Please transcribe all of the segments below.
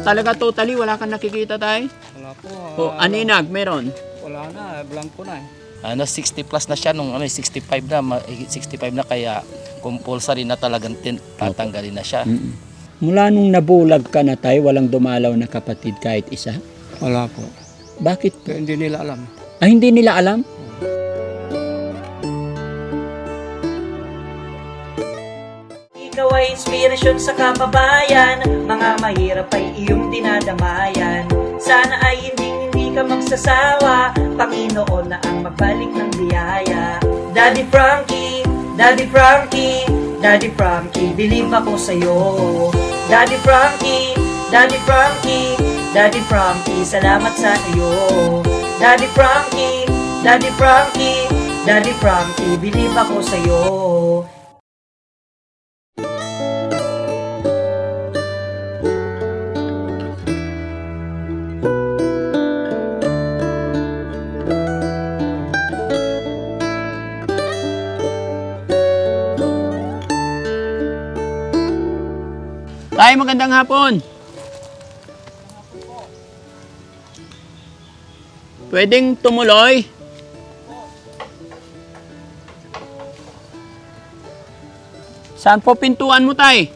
talaga totally wala kang nakikita tay? Wala po. O aninag, meron? Wala na, blanco na eh. 60 plus na siya nung 65 na, 65 na kaya compulsory na talagang tatanggalin na siya. Mula nung nabulag ka na tay, walang dumalaw na kapatid kahit isa? Wala po. Bakit po? Kaya hindi nila alam. Ay, hindi nila alam? Ikaw ay inspirasyon sa kababayan, mga mahirap ay iyong dinadamayan. Sana ay hindi ka magsasawa, Panginoon na ang magbalik ng biyaya. Daddy Frankie, Daddy Frankie, Daddy Frankie, believe ako sa'yo. Daddy Frankie, Daddy Frankie, Daddy Frankie, salamat sa iyo. Daddy Frankie, Daddy Frankie, Daddy Frankie, believe ako sa'yo. Tay, magandang hapon. Pwedeng tumuloy? Saan po pintuan mo, tay?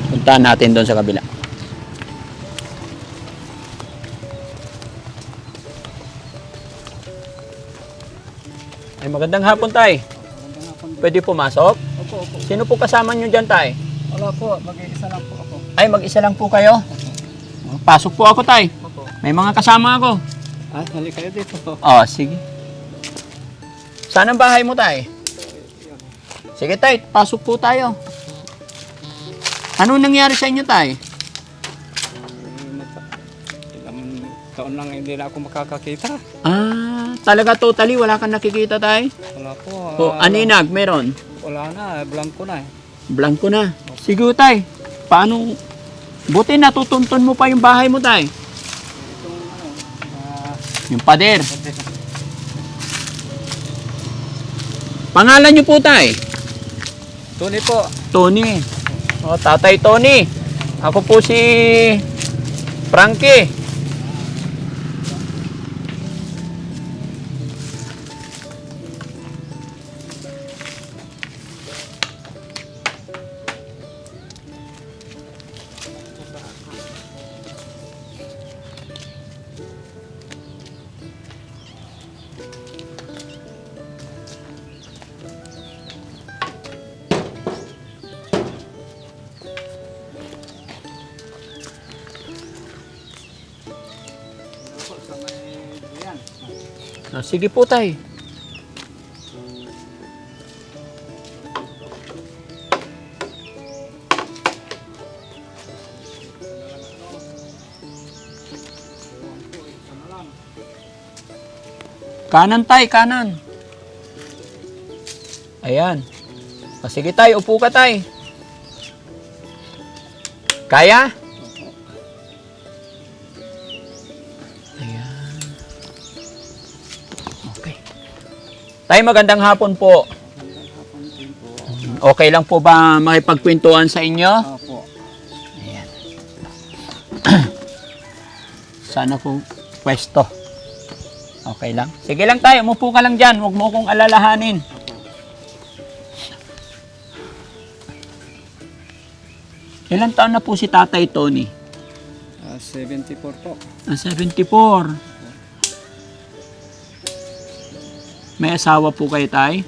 Puntahan natin doon sa kabila. Ay, magandang hapon, tay. Pwede pumasok? Opo, opo. Sino po kasama nyo dyan, tay? Wala po, mag-iisa lang po ako. Ay, mag-isa lang po kayo? Pasok po ako, tay. Opo. May mga kasama ako. Ah, hali kayo dito. Oh, sige. Saan ang bahay mo, tay? Sige, tay. Pasok po tayo. Ano nangyari sa inyo, tay? Ilang taon lang hindi na ako makakakita. Ah, talaga totally wala kang nakikita, tay? Wala po. O aninag, meron? Wala na, blanco na eh. Blanco na. Sige, tay. Paano? Buti natutunton mo pa yung bahay mo, tay. Itong Yung pader. Pangalan niyo po, tay? Tony po. Tony. O, Tatay Tony. Ako po si Frankie. Sige po, tay. Kanan, tay, kanan. Ayan. Sige, tay, upo ka, tay. Kaya? Tay, magandang hapon po. Okay lang po ba makipagkwentuhan sa inyo? Opo. Ayan. Sana po pwesto. Okay lang? Sige lang tayo, umupo ka lang dyan. Huwag mo kong alalahanin. Ilang taon na po si Tatay Tony? 74 po. 74. May asawa po kayo, tay?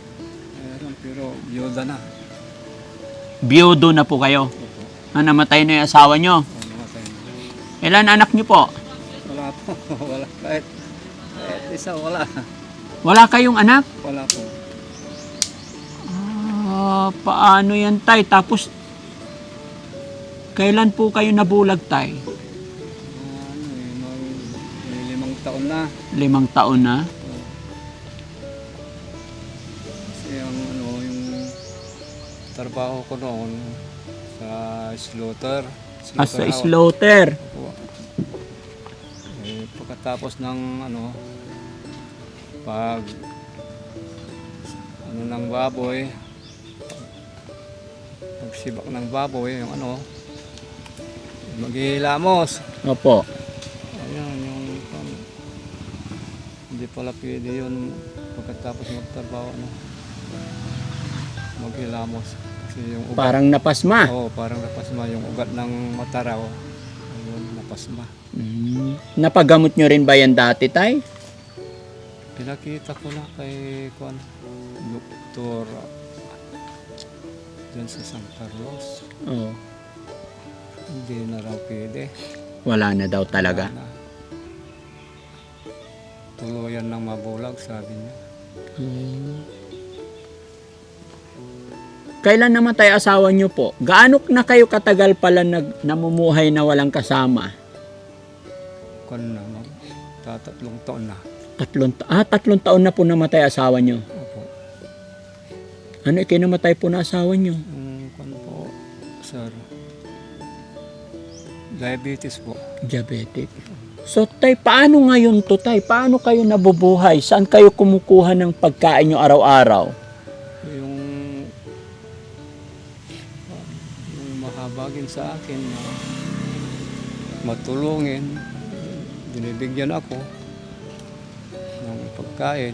Meron, pero byuda na. Biyudo na po kayo? Namatay na yung asawa nyo? Namatay na. Ilan anak nyo po? Wala po. Wala. Kahit isa, wala. Wala kayong anak? Wala po. Paano yan, tay? Tapos, kailan po kayo nabulag, tay? May 5 taon na. 5 taon na? trabaho ko noon sa slaughter. As a house. slaughter. Opo. Pagkatapos ng pag ng baboy, pagsibak ng baboy, yung maghihilamos. Opo. Ayun, hindi pala pwede yun pagkatapos magtrabaho, maghilamos. Kasi yung ugat, Parang napasma. parang napasma yung ugat ng mata raw. Ayun, napasma. Napagamot nyo rin ba yan dati, tay? Pinakita ko na kay Doktor dyan sa San Carlos. Oo. Hindi na raw pwede. Wala na daw talaga. Na. Tuluyan ng mabulag, sabi niya. Kailan namatay asawa nyo po? Gaano na kayo katagal pala namumuhay na walang kasama? Kung na, tatlong taon na. 3 taon na po namatay asawa nyo. Opo. Ano ikinamatay po na asawa nyo? Kung po, sir, diabetes po. Diabetic. So, tay, paano ngayon to, tay? Paano kayo nabubuhay? Saan kayo kumukuha ng pagkain nyo araw-araw? Yung mahabagin sa akin na matulungin, binibigyan ako ng pagkain.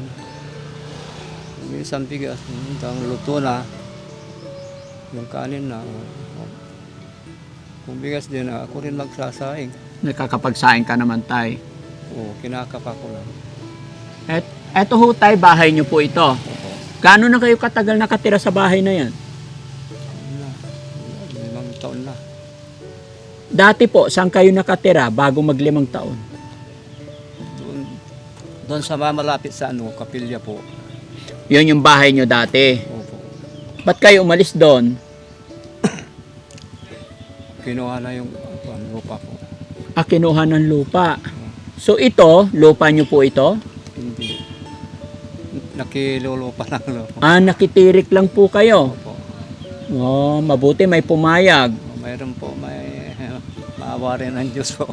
Minsan bigas, minsan luto na, yung kanin na. Kung bigas din, ako rin magsasaing. Nakakapagsaing ka naman, tay. Oo, kinakapa ko lang. Eto ho, tay, bahay nyo po ito. Opo. Gaano na kayo katagal nakatira sa bahay na yan? Ano na, 5 taon na. Dati po, saan kayo nakatira bago mag-5 taon? Doon sa malapit sa kapilya po. Yun yung bahay nyo dati. Opo. Ba't kayo umalis doon? Kinuha na yung lupa po. Kinuha ng lupa. So ito, lupa nyo po ito? Hindi. Nakilulupa lang lupa. Nakitirik lang po kayo. Opo. Mabuti may pumayag. Mayroon po, may maawa rin ng Diyos po.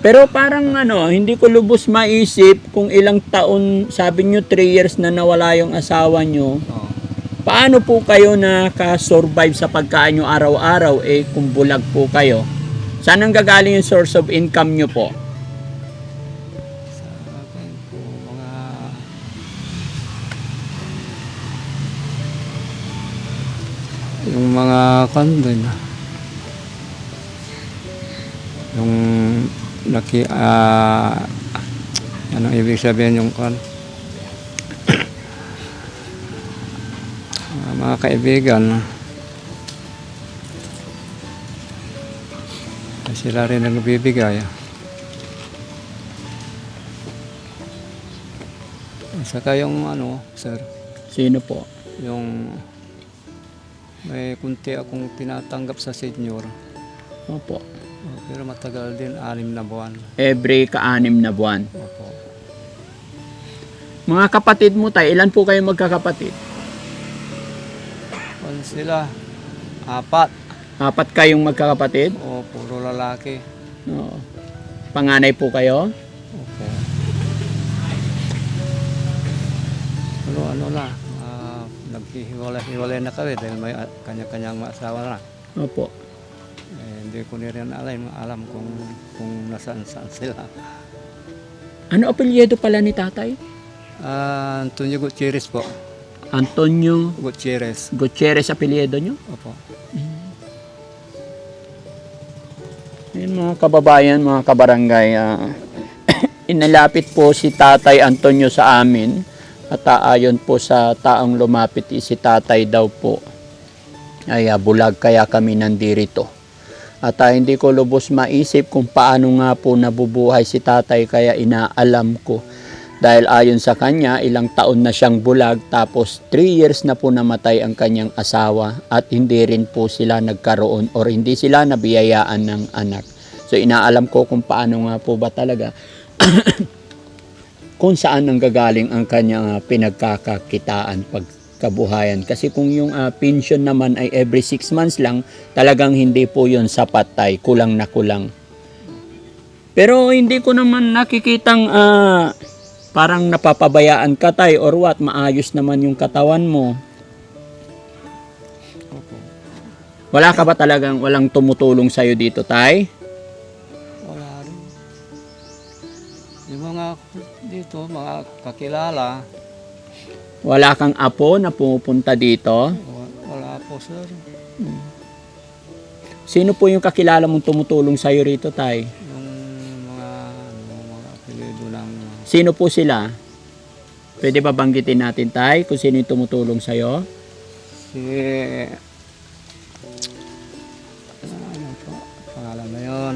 Pero parang hindi ko lubos maisip kung ilang taon, sabi nyo 3 years na nawala yung asawa nyo. Oo. Paano po kayo naka-survive sa pagkain nyo araw-araw kung bulag po kayo? Saan ang gagaling yung source of income nyo po? Sa akin po, yung mga kandun, yung anong ibig sabihin yung mga kaibigan, sila rin ang nagbibigay. Saka yung sir, Sino po? yung may kunti akong tinatanggap sa senior. Opo. Pero matagal din, 6 na buwan. Every ka-6 na buwan. Opo. Mga kapatid mo tayo, ilan po kayo magkakapatid? Kung sila, 4. 4 kayong magkakapatid? O puro lalaki. Oo. Panganay po kayo? Opo. Pero naghihiwalay na kami dahil may kanya-kanyang asawa na. Opo. Hindi ko rin alam kung nasaan sila. Ano apelyido pala ni tatay? Antonio Gutierrez po. Antonio Gutierrez. Gutierrez apelyido nyo? Opo. Yun mga kababayan, mga kabarangay, inalapit po si Tatay Antonio sa amin at ayon po sa taong lumapit si tatay daw po ay bulag kaya kami nandirito. At hindi ko lubos maisip kung paano nga po nabubuhay si tatay kaya inaalam ko. Dahil ayon sa kanya, ilang taon na siyang bulag tapos 3 years na po namatay ang kanyang asawa at hindi rin po sila nagkaroon or hindi sila nabiyayaan ng anak. So inaalam ko kung paano nga po ba talaga kung saan nanggagaling ang kanyang pinagkakakitaan pag kabuhayan. Kasi kung yung pension naman ay every 6 months lang, talagang hindi po yun sapat tay, kulang na kulang. Pero hindi ko naman nakikitang parang napapabayaan ka tay or what, maayos naman yung katawan mo. Opo. Wala ka ba talagang walang tumutulong sa'yo dito tay? Wala rin. Yung mga dito, mga kakilala, Wala kang apo na pumupunta dito? wala po sir. Sino po yung kakilala mong tumutulong sa'yo rito tay? Yung mga apelido ng Sino po sila? Pwede ba banggitin natin tay kung sino yung tumutulong sa'yo? si ano po, pangalan na yun.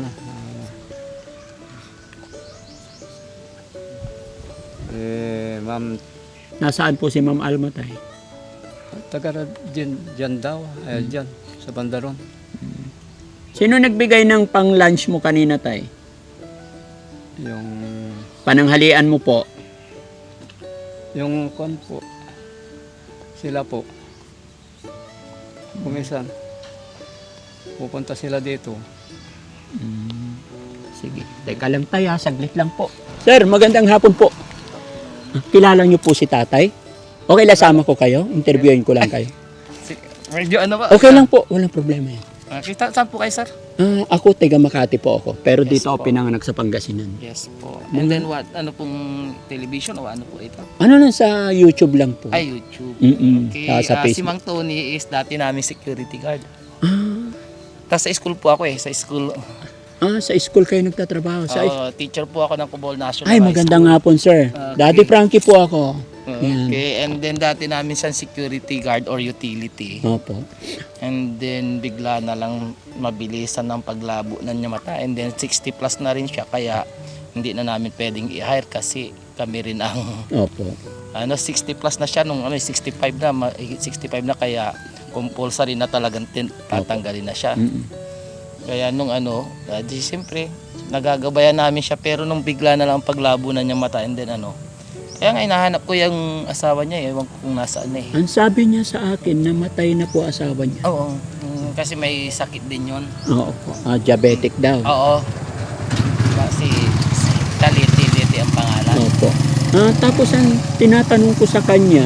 Ma'am, Nasaan po si Ma'am Alma tay? taga dyan daw, dyan, sa Bandaron. Sino nagbigay ng pang-lunch mo kanina tay? Yung Pananghalian mo po? kon po, sila po. Kumisan, pupunta sila dito. Sige, teka lang tay ha, saglit lang po. Sir, magandang hapon po. Kilala niyo po si tatay? Okay lang sama ko kayo? Interviewin ko lang kayo. Medyo ano ba? Okay lang po, walang problema yan. Kita, saan po kayo, sir? Ako, taga Makati po ako. Pero Yes dito ako po. pinanganak sa Pangasinan. Yes po. And then what? Ano pong television o ano po ito? Ano lang sa YouTube lang po. Ay, YouTube. Mm-mm. Okay, Sa si Facebook. Mang Tony is dati namin security guard. Ah, Tapos sa school po ako sa school. sa school kayo nagtatrabaho. Teacher po ako ng Cubol National Ay, High magandang School. hapon, sir. Okay. Daddy Frankie po ako. Yan. Okay, and then dati namin siyang security guard or utility. Opo. And then bigla na lang mabilisan ng paglabo ng niya mata. And then 60 plus na rin siya kaya hindi na namin pwedeng i-hire kasi kami rin ang Opo. 60 plus na siya nung 65 na kaya compulsory na talagang tatanggalin na siya. Mm-mm. Kaya nung di siyempre nagagabayan namin siya pero nung bigla na lang ang paglabo na niya mata and then kaya nga hinahanap ko yung asawa niya, ewan ko kung nasaan na eh. Ang sabi niya sa akin, namatay na po asawa niya. Oo, kasi may sakit din yun. Oo po. Diabetic daw. Oo. Kasi Taliti ang pangalan. Opo. Tapos ang tinatanong ko sa kanya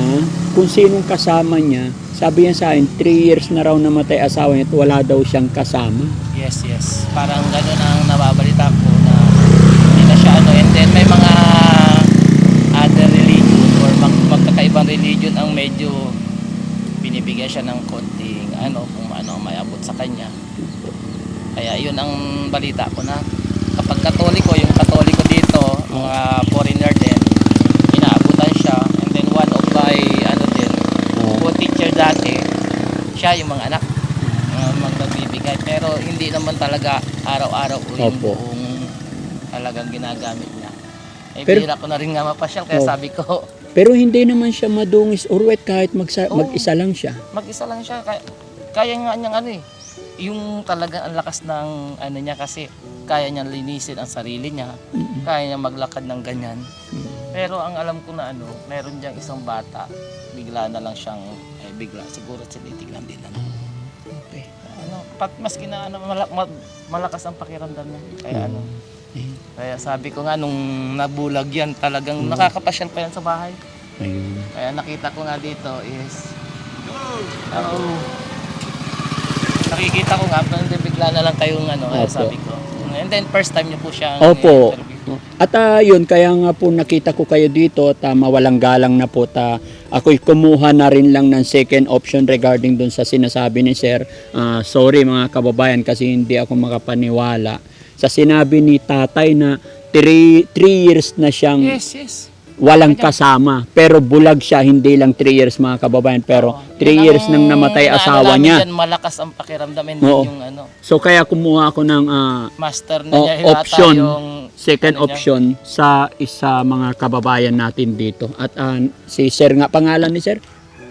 kung sinong kasama niya, sabi niya sa akin, 3 years na raw namatay asawa niya at wala daw siyang kasama. Yes. Parang gano'n ang nababalita ko na hindi na siya and then may mga other religion or magkakaibang religion ang medyo binibigyan siya ng konting kung ano may abot sa kanya. Kaya yun ang balita ko na kapag yung katoliko dito, mga foreigner din, inaabutan siya and then one of my co-teacher dati, siya yung mga anak magbibigay pero hindi naman talaga araw-araw o yung Opo. buong talagang ginagamit niya. Pero- Bihira ko na rin nga mapasyal kaya Oh. sabi ko Pero hindi naman siya madungis or wet kahit mag-isa lang siya. mag-isa lang siya kaya nga niyang yung talagang ang lakas ng niya kasi kaya niyang linisin ang sarili niya, kaya niya maglakad ng ganyan. Pero ang alam ko na meron diyang isang bata, bigla na lang siyang bigla siguro silitig lang din Okay. maski na malakas ang pakiramdam niya. Kaya kaya sabi ko nga nung nabulag yan, talagang nakakapasyal pa yan sa bahay. Ayun. Kaya nakita ko nga dito is nakikita ko nga pero hindi bigla na lang kayong kaya Opo. sabi ko. And then first time niyo po siyang Opo. interview. At yun, kaya nga po nakita ko kayo dito at mawalang galang na po ako'y kumuha na rin lang ng second option regarding dun sa sinasabi ni Sir. Sorry mga kababayan kasi hindi ako makapaniwala sa sinabi ni tatay na 3 years na siyang Yes. walang kasama. Pero bulag siya, hindi lang 3 years mga kababayan. Pero 3 years nang namatay asawa niya. Dyan, malakas ang pakiramdam and Oo. yung So kaya kumuha ako ng master na niya yata option. yung second niya. option sa isa mga kababayan natin dito. At si Sir nga, pangalan ni Sir?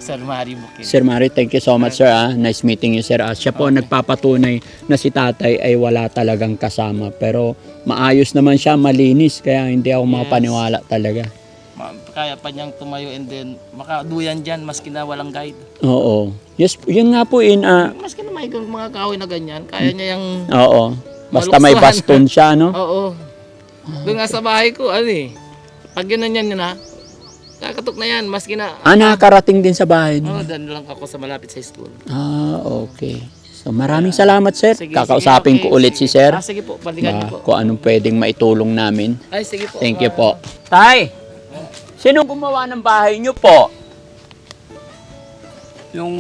Sir Mari Bukid. Sir Mari, thank you so much sir. Nice meeting you sir. Siya po ang nagpapatunay na si tatay ay wala talagang kasama. Pero maayos naman siya, malinis. Kaya hindi ako Yes. makapaniwala talaga. kaya pa niyang tumayo and then makaduyan dyan maski na walang guide. Oo. Yes, yun nga po Maski na may mga kahoy na ganyan, kaya niya yung... oo. Basta may Maluksuhan. baston siya, no? Oo. Doon nga sa bahay ko, pag ginanyan niya na, kakatok na yan, maski na... Nakakarating din sa bahay, no? Oo, doon lang ako sa malapit sa school. Okay. So, maraming salamat, sir. Sige, Kakausapin sige, ko ulit si sir. sige po, balikan niyo po. Kung anong pwedeng maitulong namin. Ay, sige po. Thank you po. Tay, sino gumawa ng bahay niyo po? Yung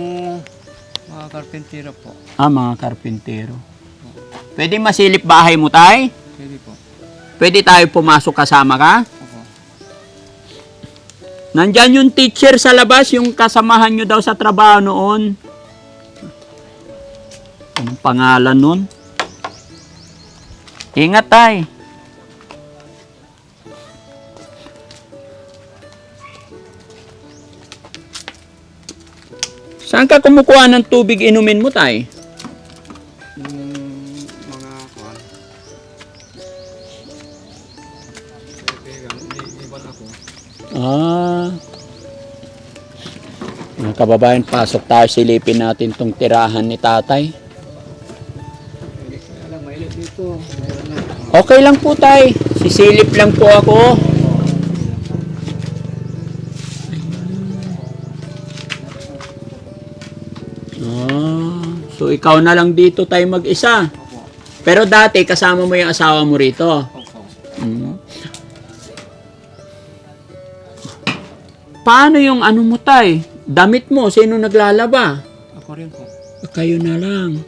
mga karpentero po. Mga karpintero. Pwede masilip bahay mo, tay? Pwede po. Pwede tayo pumasok kasama ka? Opo. Nandyan yung teacher sa labas, yung kasamahan nyo daw sa trabaho noon. Anong pangalan nun? Ingat, tay. Saan ka kumukuha ng tubig inumin mo, tay? Yung mga kuwan. Iban ako. Mga kababayan, pasok tayo, silipin natin tong tirahan ni tatay. Hindi ko alam, mainit dito. Mayroon na. Okay lang po, tay. Sisilip lang po ako. So ikaw na lang dito tayo mag-isa. Opo. Pero dati, kasama mo yung asawa mo rito. Opo. Paano yung ano mo, tay? Damit mo, sino naglalaba? Ako rin po. Kayo na lang.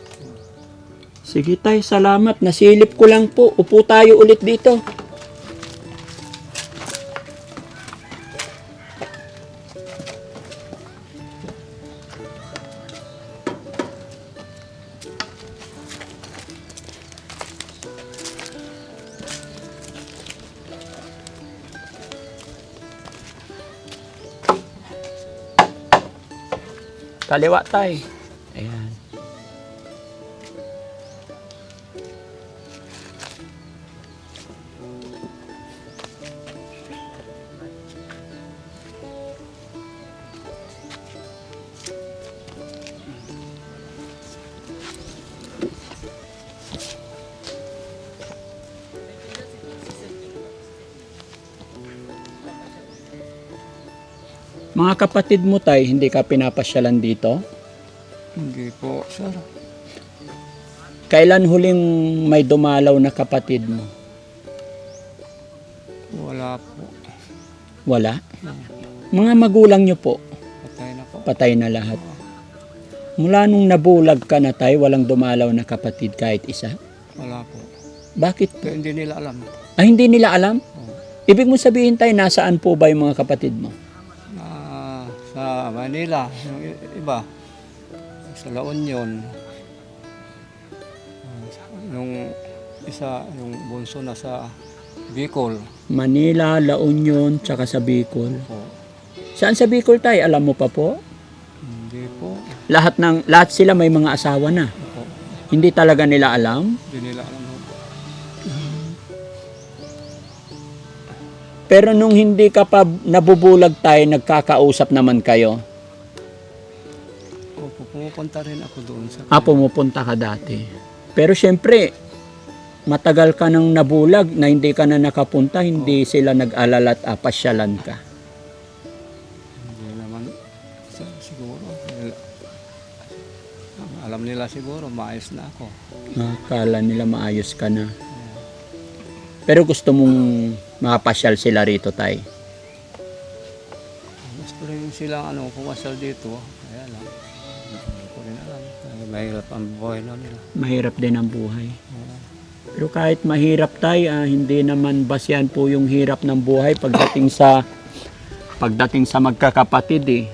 Sige, tay, salamat. Nasilip ko lang po. Upo tayo ulit dito. Kaliwa, tay. Ayan. Mga kapatid mo, tay, hindi ka pinapasyalan dito? Hindi po, sir. Kailan huling may dumalaw na kapatid mo? Wala po. Wala? Mga magulang nyo po, Patay na po. patay na lahat. Mula nung nabulag ka na, tay, walang dumalaw na kapatid kahit isa? Wala po. Bakit po? Kaya hindi nila alam. Hindi nila alam? Oo. Ibig mo sabihin, tay, nasaan po ba yung mga kapatid mo? Sa Manila, yung iba, sa La Union, yung isa, yung bunso na sa Bicol. Manila, La Union, tsaka sa Bicol. Po. Saan sa Bicol, tay? Alam mo pa po? Hindi po. Lahat sila may mga asawa na. Po. Hindi talaga nila alam? Hindi nila alam po. Pero nung hindi ka pa nabubulag, tayo, nagkakausap naman kayo. Opo, pumupunta rin ako doon sa... Pumupunta ka dati. Pero syempre, matagal ka nang nabulag na hindi ka na nakapunta, hindi sila nag-alala at pasyalan ka. Hindi naman siguro. Alam nila siguro, maayos na ako. Akala nila maayos ka na. Pero gusto mong makapasyal sila rito, tay. Gusto rin silang pumasal dito. Kaya lang. Hindi ko rin alam. Mahirap ang buhay na nila. Mahirap din ang buhay. Pero kahit mahirap, tay, hindi naman basyan po yung hirap ng buhay pagdating sa magkakapatid, eh.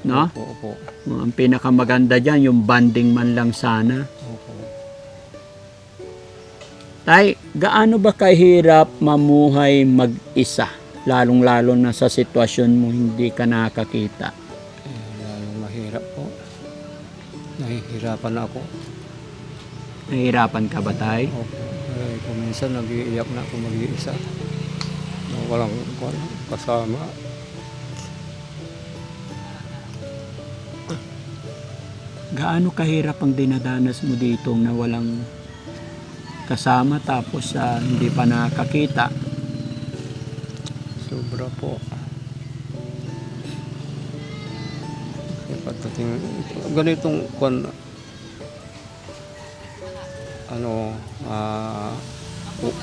No? Opo, opo. Ang pinakamaganda dyan, yung bonding man lang sana. Opo. Tay, gaano ba kahirap mamuhay mag-isa? Lalong-lalo na sa sitwasyon mo hindi ka nakakita. Lalong mahirap po. Nahihirapan ako. Nahihirapan ka ba, tay? Opo. Kung minsan nag-iiyak na ako mag-iisa. Walang kasama. Gaano kahirap ang dinadanas mo dito na walang kasama tapos hindi pa nakakita? Sobra po. Kasi pagdating ganitong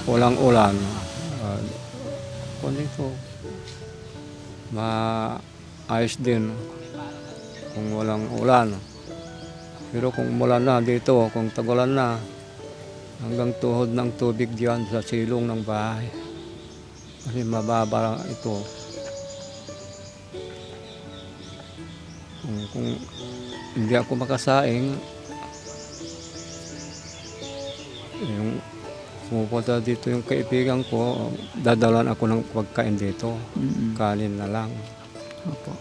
walang ulan. Dito maayos din kung walang ulan. Pero kung umulan na dito, kung tagulan na, hanggang tuhod ng tubig diyan sa silong ng bahay. Kasi mababa ito. Kung hindi ako makasaing, yung pumupunta dito yung kaibigan ko, dadalan ako ng pagkain dito. Kanin na lang. Opo.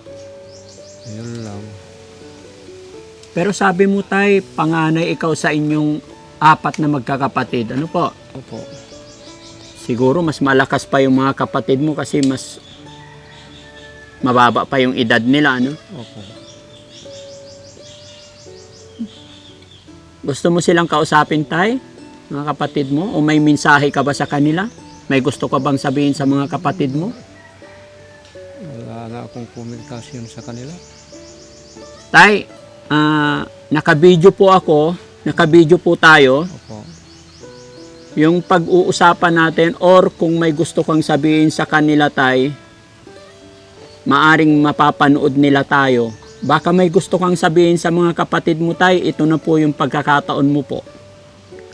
Yun lang. Pero sabi mo tay, panganay ikaw sa inyong 4 na magkakapatid. Ano po? Opo. Siguro mas malakas pa yung mga kapatid mo kasi mas mababa pa yung edad nila, ano? Opo. Gusto mo silang kausapin, tay? Mga kapatid mo? O may mensahe ka ba sa kanila? May gusto ka bang sabihin sa mga kapatid mo? Wala na akong komunikasyon sa kanila. Tay, naka-video po ako, naka-video po tayo. Opo. Yung pag-uusapan natin or kung may gusto kang sabihin sa kanila, tay, maaring mapapanood nila tayo. Baka may gusto kang sabihin sa mga kapatid mo, tay, ito na po yung pagkakataon mo po.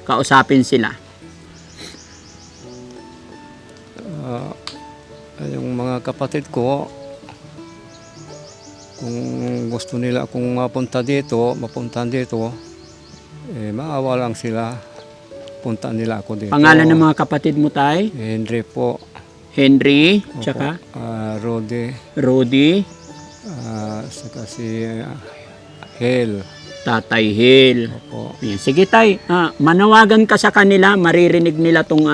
Kausapin sila. Yung mga kapatid ko, kung gusto nila akong mapuntahan dito, maawa lang sila. Puntaan nila ako dito. Pangalan ng mga kapatid mo, tay? Henry po. Henry, Opo. tsaka Rode. Rudy, Saka si Hel. Tatay Hill. Opo. Ayan. Sige tay, manawagan ka sa kanila, maririnig nila itong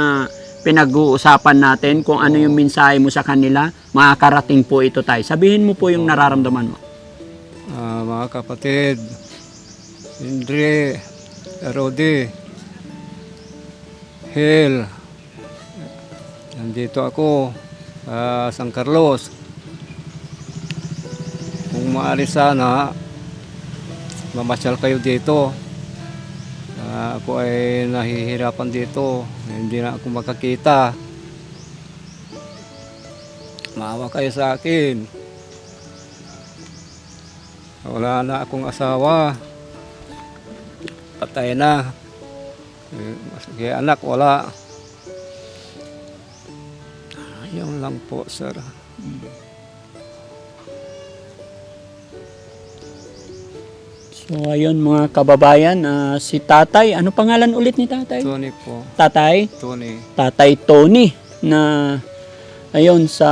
pinag-uusapan natin, kung ano yung mensahe mo sa kanila, makakarating po ito tay. Sabihin mo po yung nararamdaman mo. Mga kapatid, Henry, Rode, Hel, nandito ako sa San Carlos. Kung maaari sana, mamasyal kayo dito. Ako ay nahihirapan dito. Hindi na ako makakita. Maawa kayo sa akin. Wala na akong asawa. Patay na. Kaya anak, wala. Yun lang po, sir. So ayun mga kababayan, si tatay, ano pangalan ulit ni tatay? Tony po. Tatay? Tony. Tatay Tony na ayun sa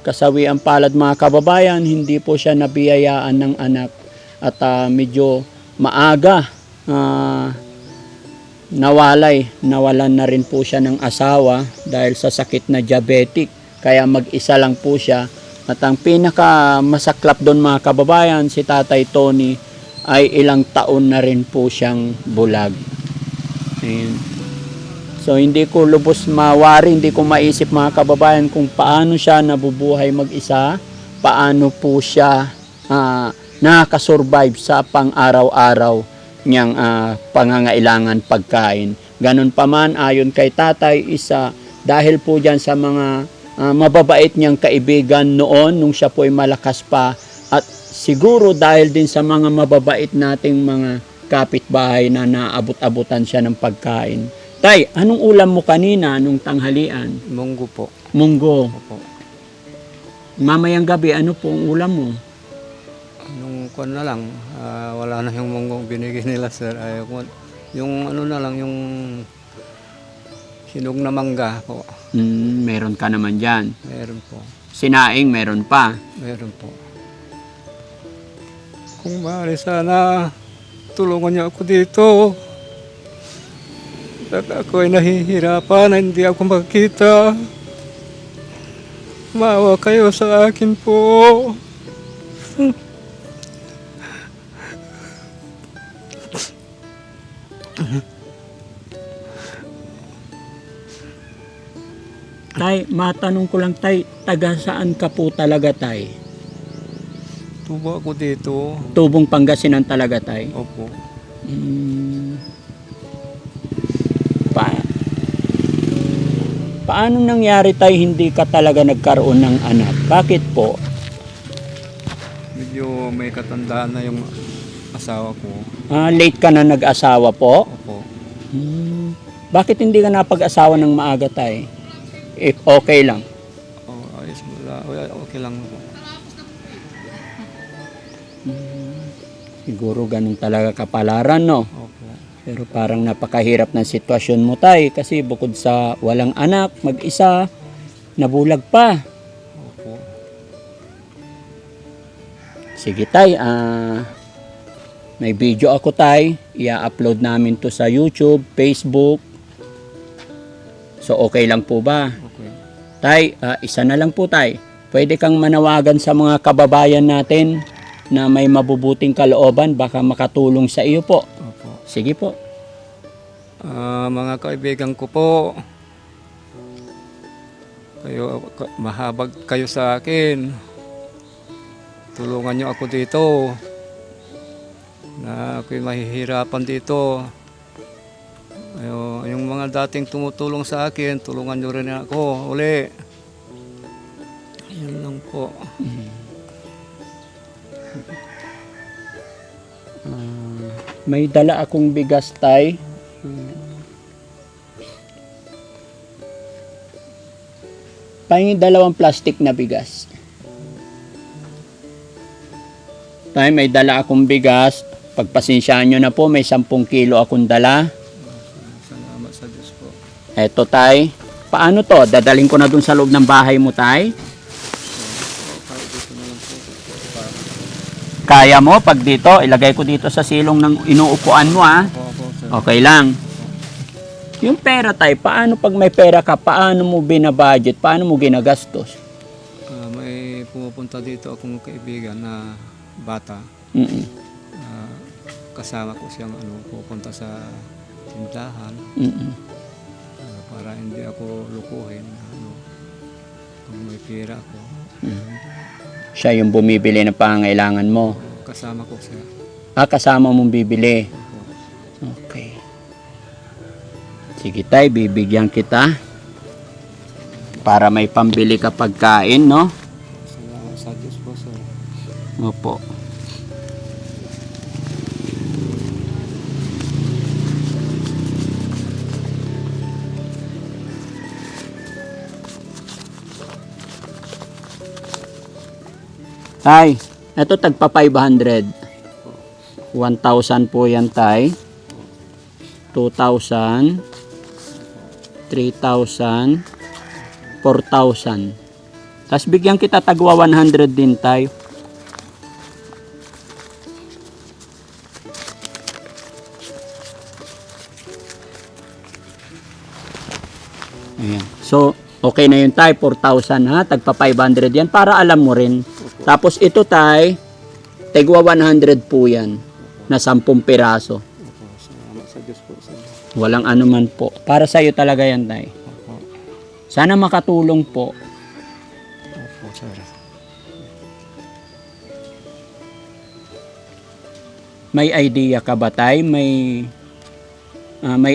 kasawiang palad mga kababayan, hindi po siya nabiyayaan ng anak at medyo maaga nawalan na rin po siya ng asawa dahil sa sakit na diabetic, kaya mag-isa lang po siya. At ang pinaka masaklap doon mga kababayan, si Tatay Tony ay ilang taon na rin po siyang bulag. Ayun. So hindi ko lubos mawari, hindi ko maisip mga kababayan kung paano siya nabubuhay mag-isa, paano po siya nakakasurvive sa pang-araw-araw niyang pangangailangan pagkain. Ganun pa man, ayon kay tatay, dahil po dyan sa mga mababait niyang kaibigan noon nung siya po ay malakas pa, at siguro dahil din sa mga mababait nating mga kapitbahay na naabot-abutan siya ng pagkain. Tay, anong ulam mo kanina nung tanghalian? Munggo po. Munggo. Opo. Mamayang gabi, ano po ang ulam mo? Nung kuwan na lang, wala na yung munggong binigay nila, sir. Yung ano na lang, yung hinog na mangga po. Meron ka naman dyan. Meron po. Sinaing, meron pa. Meron po. Kung maaari sana, tulungan niyo ako dito. Ako ay nahihirapan, hindi ako makikita. Maawa kayo sa akin po. Tay, matanong ko lang tay, taga saan ka po talaga tay? Tubo ako dito. Tubong Pangasinan talaga tay? Opo. Hmm. Paano nangyari tay hindi ka talaga nagkaroon ng anak? Bakit po? Medyo may katandaan na yung asawa ko. Late ka na nag-asawa po? Opo. Hmm. Bakit hindi ka napag-asawa ng maaga tay? If okay lang. Oh, ayos wala. Okay lang po. Siguro ganun talaga kapalaran, no? Opo. Pero parang napakahirap ng sitwasyon mo tay kasi bukod sa walang anak, mag-isa, nabulag pa. Opo. Sige tay, may video ako tay, i-upload namin to sa YouTube, Facebook. So okay lang po ba? Okay. Tay, isa na lang po tay. Pwede kang manawagan sa mga kababayan natin na may mabubuting kalooban, baka makatulong sa iyo po. Opo. Sige po. Mga kaibigan ko po, mahabag kayo sa akin. Tulungan niyo ako dito. Na ako'y mahihirapan dito. Yung mga dating tumutulong sa akin, tulungan niyo rin ako uli. Yan lang po. May dala akong bigas tay. Pahingin 2 plastic na bigas. Tay, may dala akong bigas. Pagpasensyaan nyo na po, may 10 kilo akong dala. Salamat sa Diyos po. Eto tay. Paano to? Dadaling ko na dun sa loob ng bahay mo tay? Kaya mo pag dito, ilagay ko dito sa silong ng inuupuan mo Opo, sir. Okay lang. Yung pera tay, paano pag may pera ka, paano mo binabudget, paano mo ginagastos? May pumupunta dito akong kaibigan na bata. Mm-mm. Kasama ko siyang pupunta sa tindahan Mm-mm. para hindi ako lukuhin. Kung may pera ako, Siya yung bumibili ng pangangailangan mo. kasama ko siya. Kasama mong bibili. Okay. Sige tay, bibigyan kita. Para may pambili ka pagkain, no? Salamat sa Diyos po, sir. Opo. Tay, eto tagpa 500. 1,000 po yan tay. 2,000. 3,000. 4,000. Tapos bigyan kita tagwa 100 din tay. Ayan. So, okay na yun tay, 4,000 ha, tagpa 500 yan para alam mo rin. Tapos ito tay, tigwa 100 po yan, na 10 piraso. Opo, salamat sa Diyos po, sir. Walang anuman po. Para sa'yo talaga yan tay. Opo, Sana makatulong po. opo, sir. May idea ka ba tay? May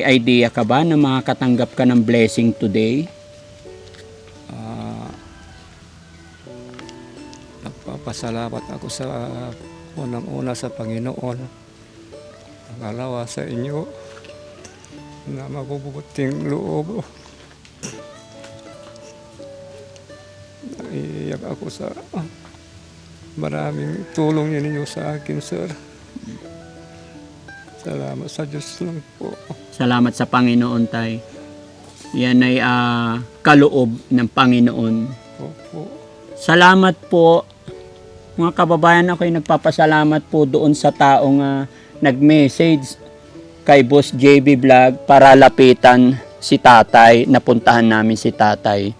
idea ka ba na makakatanggap ka ng blessing today? Nagpapasalamat ako sa unang-una sa Panginoon. Pangalawa sa inyo na mabubuting loob. Naiiyak ako sa maraming tulong ninyo sa akin, sir. Salamat sa Diyos lang po. Salamat sa Panginoon tay. Yan ay kaloob ng Panginoon. Opo. Salamat po. Mga kababayan, ako ay nagpapasalamat po doon sa taong nag-message kay Boss JB Vlog para lapitan si tatay. Napuntahan namin si tatay.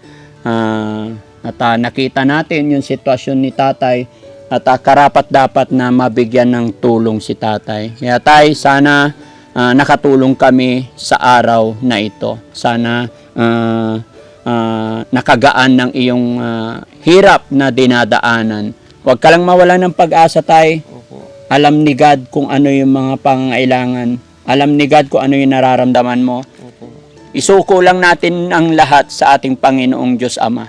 At nakita natin yung sitwasyon ni tatay at karapat dapat na mabigyan ng tulong si tatay. Kaya tay, sana nakatulong kami sa araw na ito. Sana nakagaan ng iyong hirap na dinadaanan. Huwag ka lang mawalan ng pag-asa, Tay. Opo. Alam ni God kung ano yung mga pangangailangan. Alam ni God kung ano yung nararamdaman mo. Opo. Isuko lang natin ang lahat sa ating Panginoong Diyos Ama.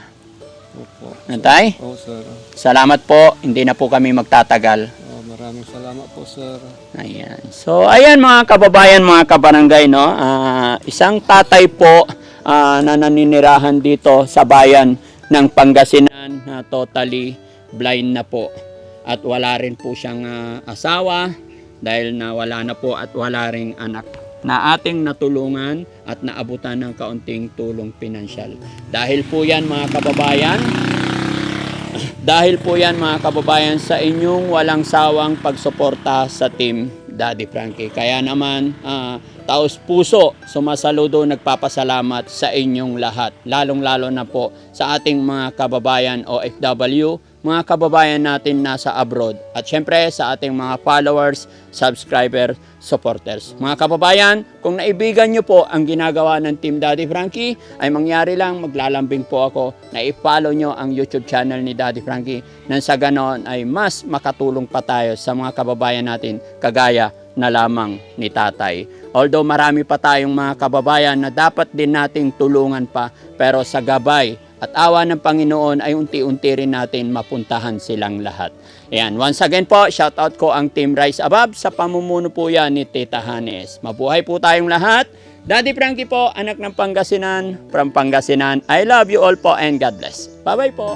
Opo. Tay? Oo, sir. Salamat po. Hindi na po kami magtatagal. Maraming salamat po, sir. Ayan. So, ayan mga kababayan, mga kabarangay, no? Isang tatay po na naninirahan dito sa bayan ng Pangasinan na totally blind na po. At wala rin po siyang asawa dahil nawala na po at wala ring anak na ating natulungan at naabutan ng kaunting tulong pinansyal. Dahil po yan mga kababayan sa inyong walang sawang pagsuporta sa Team Daddy Frankie. Kaya naman taos puso sumasaludo, nagpapasalamat sa inyong lahat, lalong-lalo na po sa ating mga kababayan OFW, mga kababayan natin nasa abroad, at syempre sa ating mga followers, subscribers, supporters. Mga kababayan, kung naibigan nyo po ang ginagawa ng Team Daddy Frankie, ay mangyari lang, maglalambing po ako na i-follow nyo ang YouTube channel ni Daddy Frankie, nang sa ganon ay mas makatulong pa tayo sa mga kababayan natin kagaya na lamang ni Tatay. Although marami pa tayong mga kababayan na dapat din nating tulungan pa, pero sa gabay at awa ng Panginoon ay unti-unti rin natin mapuntahan silang lahat. Ayan, once again po, shout out ko ang Team Rise Above sa pamumuno po yan ni Tita Hanes. Mabuhay po tayong lahat. Daddy Frankie po, anak ng Pangasinan, from Pangasinan. I love you all po and God bless. Bye-bye po.